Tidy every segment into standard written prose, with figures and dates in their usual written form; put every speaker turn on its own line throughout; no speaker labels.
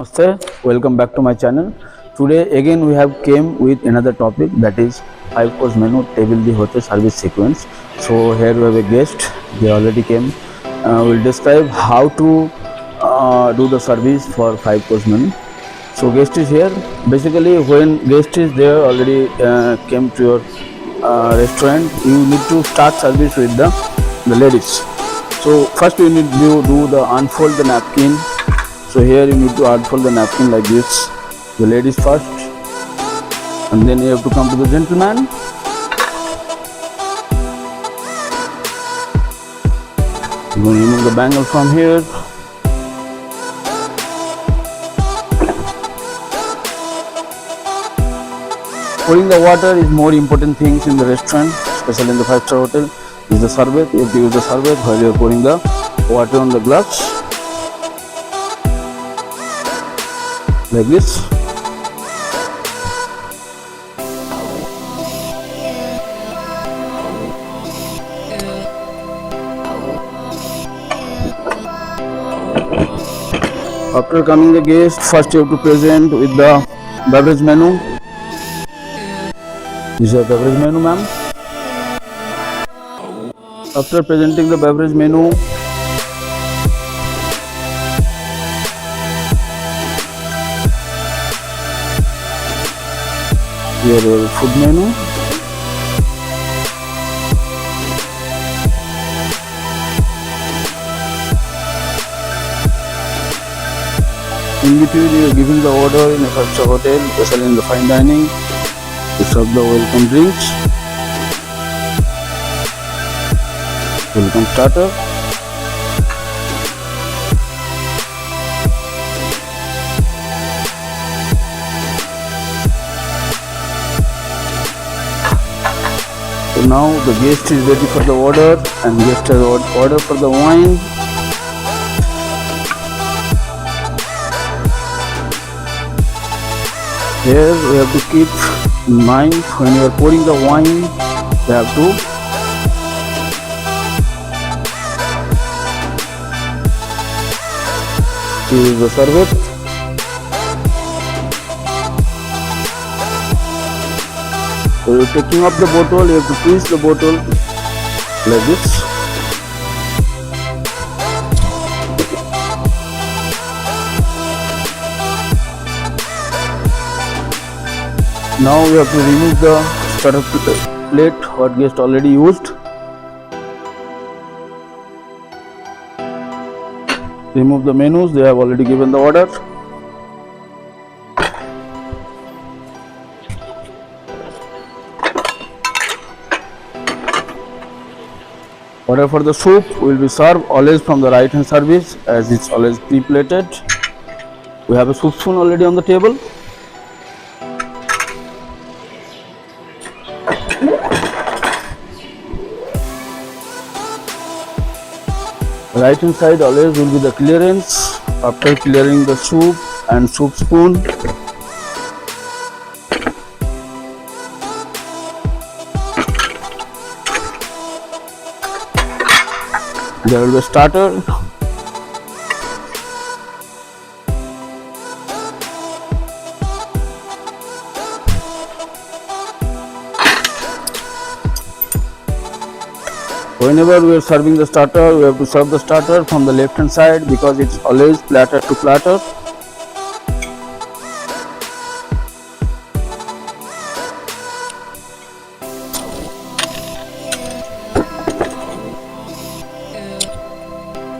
Namaste, welcome back to my channel. Today again we have came with another topic, that is 5 course menu table the hotel service sequence. So here we have a guest, they already came. We'll describe how to do the service for 5 course menu. So guest is here. Basically when guest is there already came to your restaurant, you need to start service with the ladies. So first you need to do the unfold the napkin. So here you need to unfold the napkin like this, the ladies first, and then you have to come to the gentleman. You will remove the bangle from here. Pouring the water is more important things in the restaurant, especially in the 5-star hotel. Is the serviette. You have to use the serviette while you are pouring the water on the gloves. Like this. After coming the guest, first you have to present with the beverage menu. This is the beverage menu, ma'am. After presenting the beverage menu, here is food menu. In between you are giving the order in a 5-star hotel, especially in the fine dining, to serve the welcome drinks, welcome starter. So now the guest is ready for the order, and guest has order for the wine. Here we have to keep in mind when you are pouring the wine, you have to use the serviette. So you are taking up the bottle, you have to twist the bottle like this. Now we have to remove the starter plate what guest already used. Remove the menus, they have already given the order. Order for the soup will be served always from the right hand service, as it's always pre-plated. We have a soup spoon already on the table. Right hand side always will be the clearance. After clearing the soup and soup spoon, there will be a starter. Whenever we are serving the starter, we have to serve the starter from the left hand side because it's always platter to platter.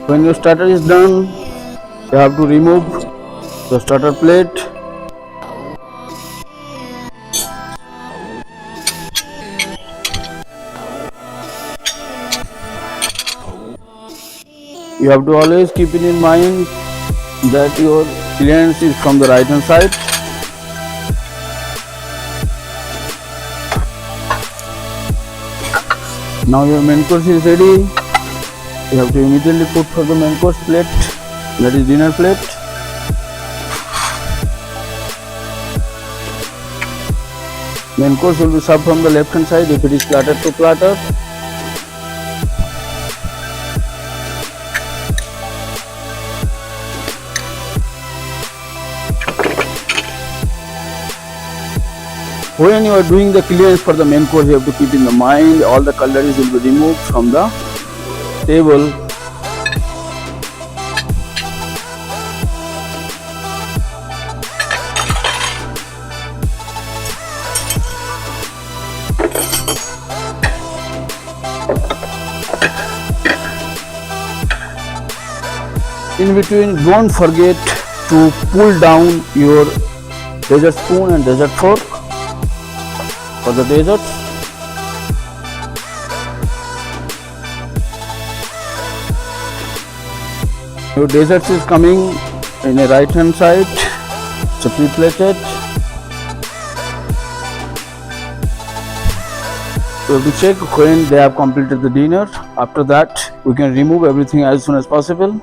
When your starter is done, you have to remove the starter plate. You have to always keep it in mind that your clearance is from the right hand side. Now your main course is ready. You have to immediately put for the main course plate, that is dinner plate. Main course will be served from the left hand side if it is platter to platter. When you are doing the clearance for the main course, you have to keep in the mind all the cutleries will be removed from the table. In between, don't forget to pull down your dessert spoon and dessert fork for the desserts. Your desserts is coming in a right hand side, so pre-plated. We have to check when they have completed the dinner. After that, we can remove everything as soon as possible.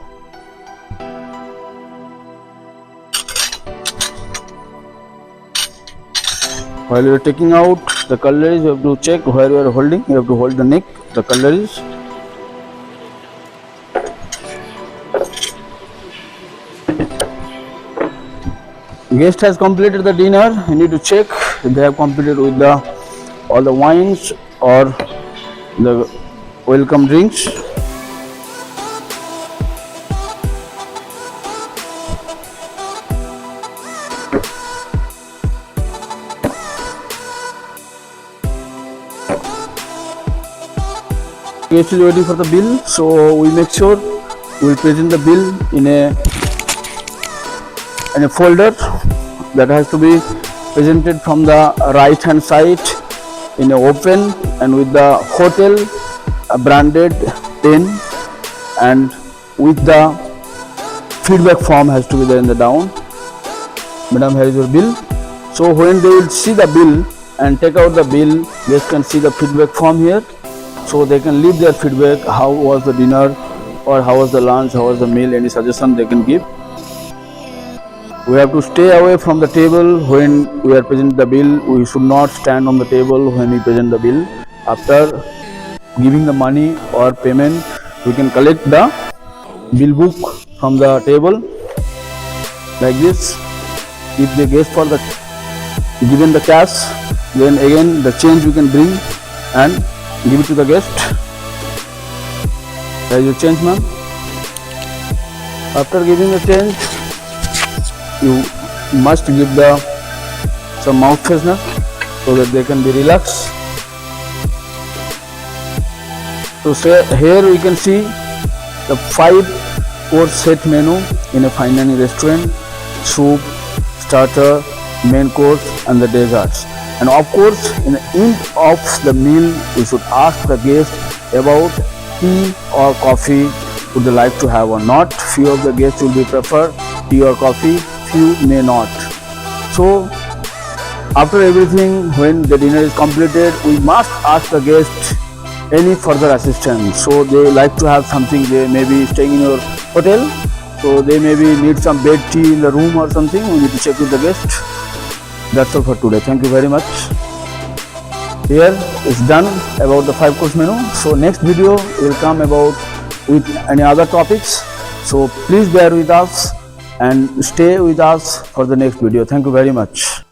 While you are taking out the cutleries, you have to check where you are holding. You have to hold the neck, the cutleries. Guest has completed the dinner. You need to check if they have completed with all the wines or the welcome drinks. Guest is waiting for the bill, so we make sure we will present the bill in a folder that has to be presented from the right hand side in an open and with the hotel branded pen, and with the feedback form has to be there in the down. Madam, here is your bill. So when they will see the bill and take out the bill, guests can see the feedback form here. So they can leave their feedback, how was the dinner or how was the lunch, how was the meal, any suggestion they can give. We have to stay away from the table when we are presenting the bill. We should not stand on the table when we present the bill. After giving the money or payment, we can collect the bill book from the table like this. If the guest for the given the cash, then again the change we can bring and give it to the guest. There is your change, ma'am. After giving the change, you must give some mouth freshener so that they can be relaxed. So here we can see the 5-course set menu in a fine dining restaurant: soup, starter, main course and the desserts. And of course, in the end of the meal, we should ask the guest about tea or coffee would they like to have or not. Few of the guests will be prefer tea or coffee, few may not. So after everything, when the dinner is completed, we must ask the guest any further assistance. So they like to have something, they may be staying in your hotel, so they maybe need some bed tea in the room or something. We need to check with the guest. That's all for today. Thank you very much. Here is done about the 5-course menu. So next video will come about with any other topics. So please bear with us and stay with us for the next video. Thank you very much.